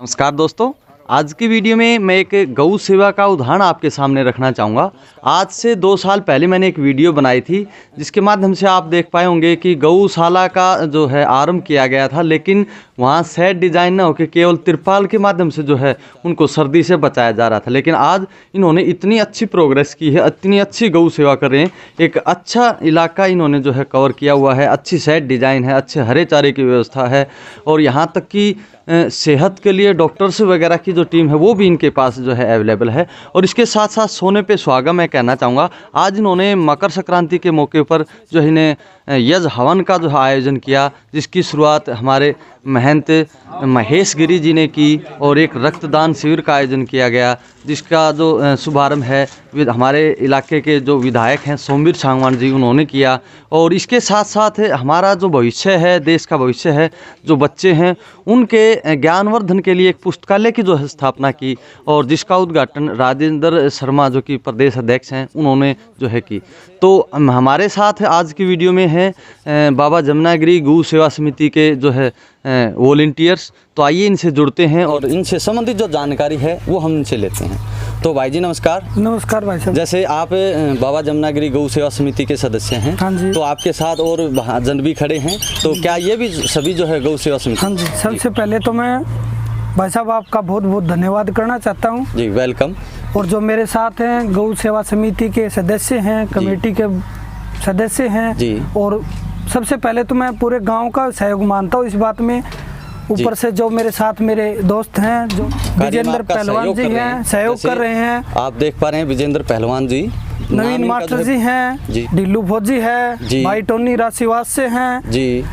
नमस्कार दोस्तों, आज की वीडियो में मैं एक गौ सेवा का उदाहरण आपके सामने रखना चाहूँगा। आज से 2 साल पहले मैंने एक वीडियो बनाई थी जिसके माध्यम से आप देख पाए होंगे कि गौशाला का जो है आरंभ किया गया था, लेकिन वहाँ सेट डिज़ाइन न होकर केवल तिरपाल के माध्यम से जो है उनको सर्दी से बचाया जा रहा था। लेकिन आज इन्होंने इतनी अच्छी प्रोग्रेस की है, इतनी अच्छी गौ सेवा कर रहे हैं, एक अच्छा इलाका इन्होंने जो है कवर किया हुआ है, अच्छी सेट डिज़ाइन है, अच्छे हरे चारे की व्यवस्था है और यहाँ तक कि सेहत के लिए डॉक्टर्स वगैरह की जो टीम है वो भी इनके पास जो है अवेलेबल है। और इसके साथ साथ सोने पे सुहागा मैं कहना चाहूँगा, आज इन्होंने मकर संक्रांति के मौके पर जो इन्हें यज्ञ हवन का जो आयोजन किया, जिसकी शुरुआत हमारे महंत महेश गिरी जी ने की और एक रक्तदान शिविर का आयोजन किया गया, जिसका जो शुभारंभ है हमारे इलाके के जो विधायक हैं सोमवीर सांगवान जी उन्होंने किया। और इसके साथ साथ हमारा जो भविष्य है, देश का भविष्य है, जो बच्चे हैं उनके ज्ञानवर्धन के लिए एक पुस्तकालय की जो है स्थापना की और जिसका उद्घाटन राजेंद्र शर्मा जो कि प्रदेश अध्यक्ष हैं उन्होंने जो है की। तो हमारे साथ आज की वीडियो में है बाबा जमुनागिरी गौ सेवा समिति के जो है वॉलंटियर्स। तो आइए इनसे जुड़ते हैं और इनसे संबंधित जो जानकारी है वो हम इनसे लेते हैं। तो भाई जी नमस्कार। नमस्कार भाई साहब। जैसे आप बाबा जमुनागिरी गौ सेवा समिति के सदस्य हैं, हाँ जी। तो आपके साथ और महाजन भी खड़े हैं, तो क्या ये भी सभी जो है गौ सेवा समिति? हाँ जी, सबसे पहले तो मैं भाई साहब आपका बहुत बहुत धन्यवाद करना चाहता हूँ जी, वेलकम। और जो मेरे साथ हैं गौ सेवा समिति के सदस्य हैं, कमेटी के सदस्य हैं जी। और सबसे पहले तो मैं पूरे गांव का सहयोग मानता हूँ इस बात में। ऊपर से जो मेरे साथ मेरे दोस्त हैं जो विजेंद्र पहलवान जी हैं, सहयोग कर रहे हैं। आप देख पा रहे हैं विजेंद्र पहलवान जी, नवीन मास्टर जी हैं, ढिल्लू फौजी है, भाई टोनी राशिवास से हैं जी,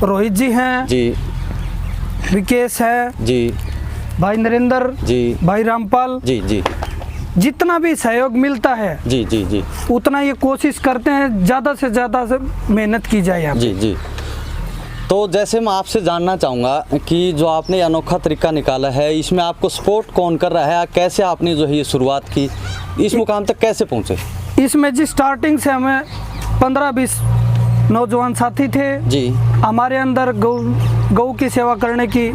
रोहित जी हैं जी, विकेश है जी, भाई नरेंद्र जी, भाई रामपाल जी जी। जितना भी सहयोग मिलता है जी जी जी उतना ये कोशिश करते हैं ज़्यादा से ज़्यादा से मेहनत की जाए जी जी। तो जैसे मैं आपसे जानना चाहूँगा कि जो आपने अनोखा तरीका निकाला है, इसमें आपको सपोर्ट कौन कर रहा है, कैसे आपने जो है ये शुरुआत की, इस मुकाम तक कैसे पहुँचे? इसमें जी स्टार्टिंग से हमें 15-20 नौजवान साथी थे जी। हमारे अंदर गौ की सेवा करने की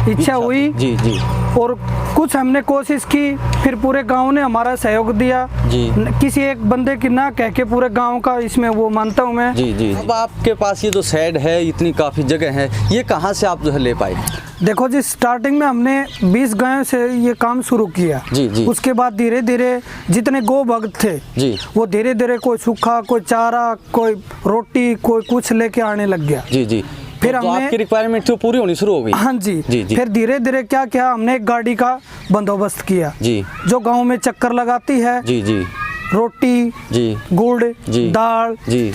इच्छा हुई जी जी। और कुछ हमने कोशिश की, फिर पूरे गांव ने हमारा सहयोग दिया जी। किसी एक बंदे की ना कह के पूरे गांव का इसमें वो मानता हूँ मैं जी जी। अब आपके पास ये जो शेड है, इतनी काफ़ी जगह है, ये कहाँ से आप जो है ले पाए? देखो जी, स्टार्टिंग में हमने 20 गायों से ये काम शुरू किया जी जी। उसके बाद धीरे धीरे जितने गौ भक्त थे जी, वो धीरे धीरे कोई सूखा, कोई चारा, कोई रोटी, कोई कुछ लेके आने लग गया जी जी। फिर तो आपकी रिक्वायरमेंट तो पूरी होनी शुरू हो गई? हाँ जी जी जी। फिर धीरे धीरे क्या किया, हमने एक गाड़ी का बंदोबस्त किया जी, जो गांव में चक्कर लगाती है जी जी। रोटी जी, गुड़ जी, दाल जी,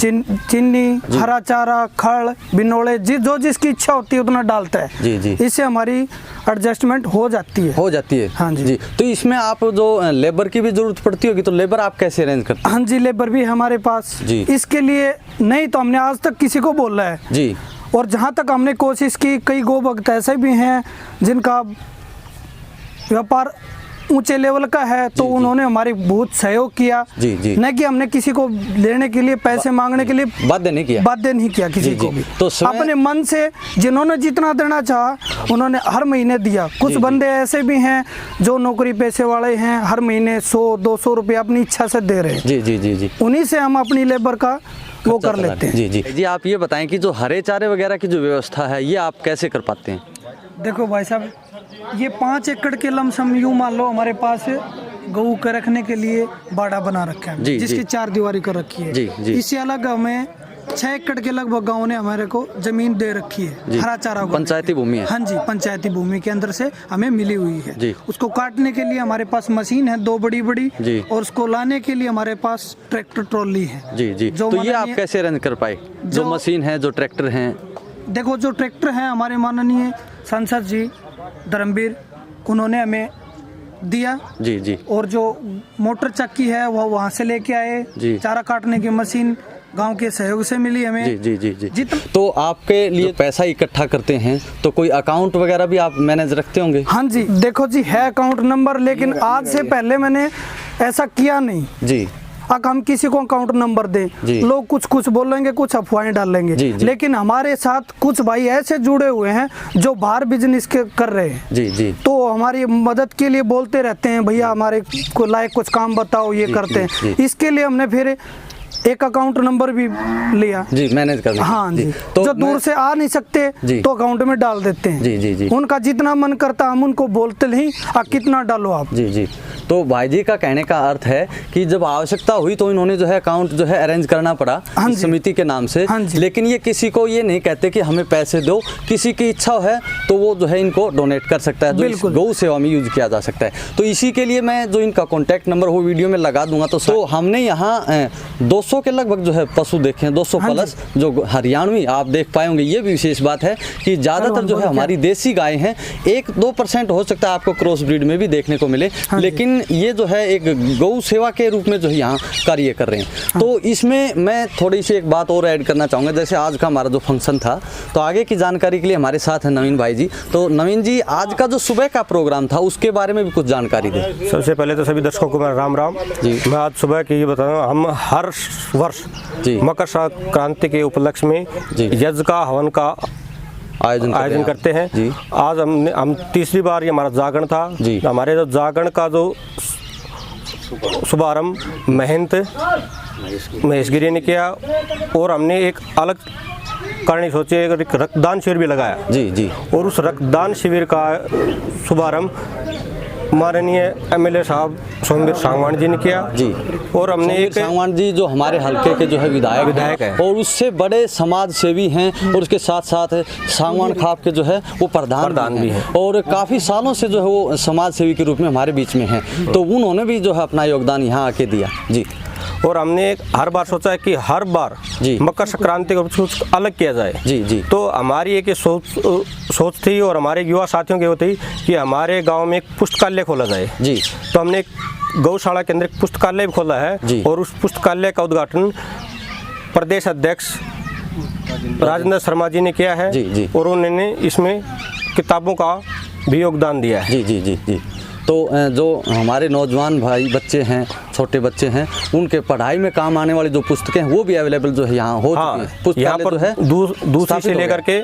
चीनी, हरा चारा, खड़, बिनोले जी, जो जिसकी इच्छा होती है उतना डालता है जी जी। इससे हमारी एडजस्टमेंट हो जाती है हाँ जी जी। तो इसमें आप जो लेबर की भी जरूरत पड़ती होगी, तो लेबर आप कैसे अरेंज करते हैं? हाँ जी, लेबर भी हमारे पास जी। इसके लिए नहीं तो हमने आज तक किसी को बोला है जी। और जहाँ तक हमने कोशिश की, कई गौ भक्त ऐसे भी हैं जिनका व्यापार ऊंचे लेवल का है, तो उन्होंने हमारी बहुत सहयोग किया जी जी। न कि हमने किसी को लेने के लिए, पैसे मांगने के लिए बाध्य नहीं किया किसी को भी। तो अपने मन से जिन्होंने जितना देना चाहा उन्होंने हर महीने दिया। कुछ बंदे ऐसे भी हैं जो नौकरी पैसे वाले हैं, हर महीने 100-200 रुपये अपनी इच्छा से दे रहे हैं जी जी जी जी। उन्हीं से हम अपनी लेबर का वो कर लेते हैं जी जी जी। आप ये बताएं कि जो हरे चारे वगैरह की जो व्यवस्था है ये आप कैसे कर पाते हैं? देखो भाई साहब, ये 5 एकड़ के लमसम यूँ मान लो हमारे पास गऊ के रखने के लिए बाड़ा बना रखा है जी, जिसकी 4 दीवारी कर रखी है जी, जी। इससे अलग हमें 6 एकड़ के लगभग गाँव ने हमारे को जमीन दे रखी है, हरा चारा पंचायती भूमि है। हाँ जी, पंचायती भूमि के अंदर से हमें मिली हुई है जी। उसको काटने के लिए हमारे पास मशीन है 2 बड़ी जी। और उसको लाने के लिए हमारे पास ट्रैक्टर ट्रॉली है जी जी। तो ये आप कैसे अरेंज कर पाए, जो मशीन है, जो ट्रैक्टर है? देखो, जो ट्रैक्टर है हमारे माननीय सांसद जी धर्मवीर, उन्होंने हमें दिया जी जी। और जो मोटर चक्की है वो वहाँ से लेके आए जी। चारा काटने की मशीन गांव के सहयोग से मिली हमें जी जी जी जी। तो आपके लिए पैसा इकट्ठा करते हैं तो कोई अकाउंट वगैरह भी आप मैनेज रखते होंगे? हाँ जी, देखो जी, है अकाउंट नंबर, लेकिन आज से पहले मैंने ऐसा किया नहीं जी। हम किसी को अकाउंट नंबर दें, लोग कुछ कुछ बोलेंगे, कुछ अफवाहें डालेंगे, लेकिन हमारे साथ कुछ भाई ऐसे जुड़े हुए हैं जो बाहर बिजनेस कर रहे हैं, तो हमारी मदद के लिए बोलते रहते हैं, भैया हमारे को लायक कुछ काम बताओ, ये करते हैं। इसके लिए हमने फिर एक अकाउंट नंबर भी लिया मैनेज करना। हाँ जी, तो जो दूर से आ नहीं सकते तो अकाउंट में डाल देते हैं। उनका जितना मन करता हम उनको बोलते नहीं, कितना डालो आप। जी। तो भाई जी का कहने का अर्थ है कि जब आवश्यकता हुई तो इन्होंने जो है अकाउंट जो है अरेंज करना पड़ा समिति के नाम से, लेकिन ये किसी को ये नहीं कहते कि हमें पैसे दो, किसी की इच्छा है तो वो जो है इनको डोनेट कर सकता है, जो गौ सेवा में यूज किया जा सकता है। तो इसी के लिए मैं जो इनका कॉन्टैक्ट नंबर वो वीडियो में लगा दूंगा। तो हमने यहाँ 200 के लगभग जो है पशु देखे हैं, 200 प्लस जो हरियाणवी आप देख पाएंगे। ये भी विशेष बात है कि ज़्यादातर जो है हमारी देसी गाय हैं, 1-2% हो सकता है आपको क्रॉस ब्रीड में भी देखने को मिले, लेकिन ये जो है एक गौ सेवा के रूप में जो है यहाँ कार्य कर रहे हैं। तो इसमें मैं थोड़ी सी एक बात और ऐड करना चाहूँगा। जैसे आज का हमारा जो फंक्शन था, तो आगे की जानकारी के लिए हमारे साथ है नवीन भाई जी। तो नवीन जी, आज का जो सुबह का प्रोग्राम था उसके बारे में भी कुछ जानकारी दें। सबसे पहले तो सभी दर्शकों को मैं राम राम जी। मैं आज सुबह की ये बता रहा हूँ, हम हर वर्ष मकर संक्रांति के उपलक्ष्य में यज्ञ का हवन का आयोजन करते हैं जी। आज हम तीसरी बार ये हमारा जागरण था जी। हमारे जो जागरण का जो शुभारंभ महंत महेशगिरी ने किया, और हमने एक अलग करनी सोचे, एक रक्तदान शिविर भी लगाया जी। और उस रक्तदान शिविर का शुभारंभ माननीय एमएलए साहब सोमवीर सांगवान जी ने किया जी। और हमने एक सांगवान जी जो हमारे हल्के के जो है विधायक है और उससे बड़े समाज सेवी हैं, और उसके साथ साथ सांगवान खाप के जो है वो प्रधान भी हैं, और काफ़ी सालों से जो है वो समाज सेवी के रूप में हमारे बीच में हैं। तो उन्होंने भी जो है अपना योगदान यहाँ आके दिया जी। और हमने हर बार सोचा है कि हर बार मकर संक्रांति को कुछ अलग किया जाए जी। तो हमारी एक सोच थी, और हमारे युवा साथियों की वो थी कि हमारे गांव में एक पुस्तकालय खोला जाए जी। तो हमने गौशाला के अंदर एक पुस्तकालय भी खोला है, और उस पुस्तकालय का उद्घाटन प्रदेश अध्यक्ष राजेंद्र शर्मा जी ने किया है जी। और उन्होंने इसमें किताबों का भी योगदान दिया है जी। तो जो हमारे नौजवान भाई बच्चे हैं, छोटे बच्चे हैं, उनके पढ़ाई में काम आने वाली जो पुस्तकें हैं वो भी अवेलेबल जो है यहाँ हो चुकी है। यहाँ पर है दूसरी से लेकर के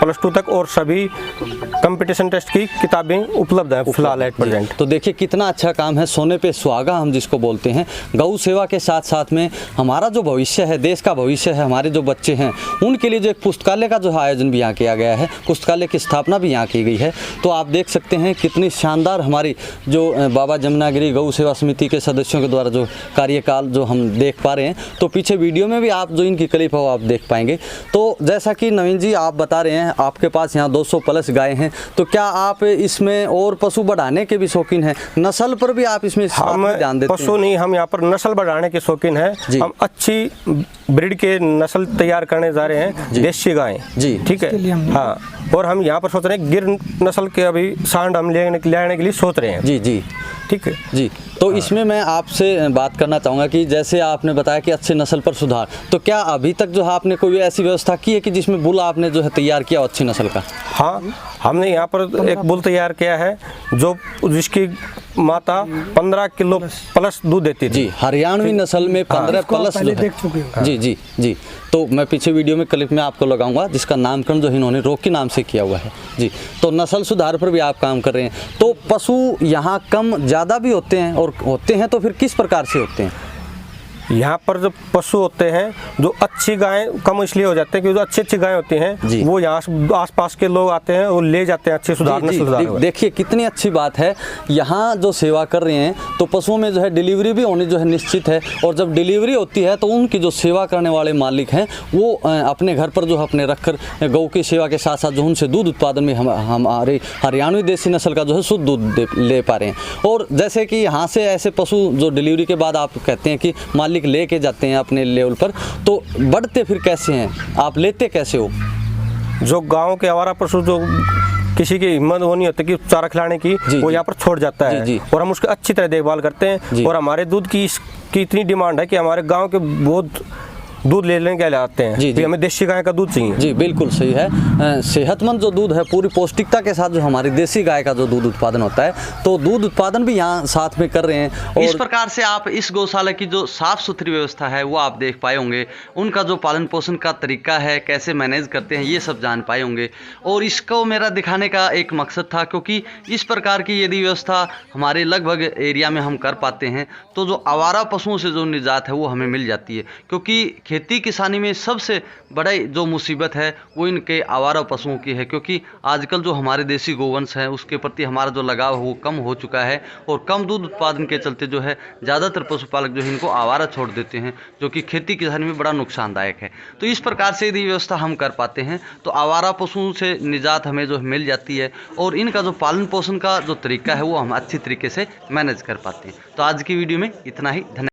+2 तक और सभी कंपटीशन टेस्ट की किताबें उपलब्ध हैं फिलहाल एट प्रेजेंट। तो देखिए कितना अच्छा काम है, सोने पे सुहागा हम जिसको बोलते हैं। गौ सेवा के साथ साथ में हमारा जो भविष्य है, देश का भविष्य है, हमारे जो बच्चे हैं उनके लिए जो एक पुस्तकालय का जो है आयोजन भी यहाँ किया गया है, पुस्तकालय की स्थापना भी यहाँ की गई है। तो आप देख सकते हैं कितनी शानदार हमारी जो बाबा जमुनागिरी गौ सेवा समिति के सदस्यों के द्वारा जो कार्यकाल जो हम देख पा रहे हैं। तो पीछे वीडियो में भी आप जो इनकी क्लिप है वो आप देख पाएंगे। तो जैसा कि नवीन जी आप बता रहे हैं आपके पास यहाँ 200 प्लस गाय हैं, तो क्या आप इसमें और पशु बढ़ाने के भी शौकीन हैं? नस्ल पर भी आप इसमें ध्यान देते हैं? पशु नहीं, हम यहाँ पर नस्ल बढ़ाने के शौकीन हैं। हम अच्छी ब्रीड के नस्ल तैयार करने जा रहे हैं, देशी गाय जी, ठीक है। हाँ, और हम यहाँ पर सोच रहे हैं गिर नस्ल के अभी सांड हम लेने के लिए सोच रहे हैं जी, ठीक है जी। तो इसमें मैं आपसे बात करना चाहूँगा कि जैसे आपने बताया कि अच्छे नस्ल पर सुधार, तो क्या अभी तक जो है आपने कोई ऐसी व्यवस्था की है कि जिसमें बुल आपने जो है तैयार किया अच्छी नस्ल का? हाँ, हमने यहाँ पर एक बुल तैयार किया है जो जिसकी माता 15 किलो प्लस दूध देती थी जी। हरियाणवी नस्ल में 15 प्लस देख चुके हैं जी। तो मैं पीछे वीडियो में क्लिप में आपको लगाऊंगा जिसका नामकरण जो इन्होंने रॉकी नाम से किया हुआ है जी। तो नस्ल सुधार पर भी आप काम कर रहे हैं। तो पशु यहाँ कम ज़्यादा भी होते हैं, और होते हैं तो फिर किस प्रकार से होते हैं? यहाँ पर जो पशु होते हैं, जो अच्छी गायें कम इसलिए हो जाते हैं क्योंकि जो अच्छी गायें होती हैं वो यहाँ आसपास के लोग आते हैं और ले जाते हैं अच्छी सुधार। देखिए कितनी अच्छी बात है, यहाँ जो सेवा कर रहे हैं तो पशुओं में जो है डिलीवरी भी होनी जो है निश्चित है, और जब डिलीवरी होती है तो उनकी जो सेवा करने वाले मालिक हैं वो अपने घर पर जो है अपने रखकर गौ की सेवा के साथ साथ जो उनसे दूध उत्पादन में हमारे हरियाणवी देसी नस्ल का जो है शुद्ध दूध ले पा रहे हैं। और जैसे कि यहाँ से ऐसे पशु जो डिलीवरी के बाद आप कहते हैं कि मालिक लेके जाते हैं अपने लेवल पर, तो बढ़ते फिर कैसे हैं, आप लेते कैसे हो? जो गांव के आवारा पशु जो किसी की हिम्मत वो नहीं होती कि चारा खिलाने की, वो यहाँ पर छोड़ जाता है और हम उसकी अच्छी तरह देखभाल करते हैं। और हमारे दूध की इतनी डिमांड है कि हमारे गांव के बहुत दूध लेने के लिए आते हैं जी, कि हमें देसी गाय का दूध चाहिए। जी बिल्कुल सही है। सेहतमंद जो दूध है, पूरी पौष्टिकता के साथ जो हमारी देसी गाय का जो दूध उत्पादन होता है, तो दूध उत्पादन भी यहाँ साथ में कर रहे हैं। और इस प्रकार से आप इस गौशाला की जो साफ सुथरी व्यवस्था है वो आप देख पाए होंगे, उनका जो पालन पोषण का तरीका है, कैसे मैनेज करते हैं, ये सब जान पाए होंगे। और इसको मेरा दिखाने का एक मकसद था, क्योंकि इस प्रकार की यदि व्यवस्था हमारे लगभग एरिया में हम कर पाते हैं तो जो आवारा पशुओं से जो निजात है वो हमें मिल जाती है। क्योंकि खेती किसानी में सबसे बड़ा जो मुसीबत है वो इनके आवारा पशुओं की है, क्योंकि आजकल जो हमारे देसी गोवंश हैं उसके प्रति हमारा जो लगाव वो कम हो चुका है, और कम दूध उत्पादन के चलते जो है ज़्यादातर पशुपालक जो है इनको आवारा छोड़ देते हैं, जो कि खेती किसानी में बड़ा नुकसानदायक है। तो इस प्रकार से यदि व्यवस्था हम कर पाते हैं तो आवारा पशुओं से निजात हमें जो मिल जाती है, और इनका जो पालन पोषण का जो तरीका है वो हम अच्छी तरीके से मैनेज कर पाते हैं। तो आज की वीडियो में इतना ही। धन्यवाद।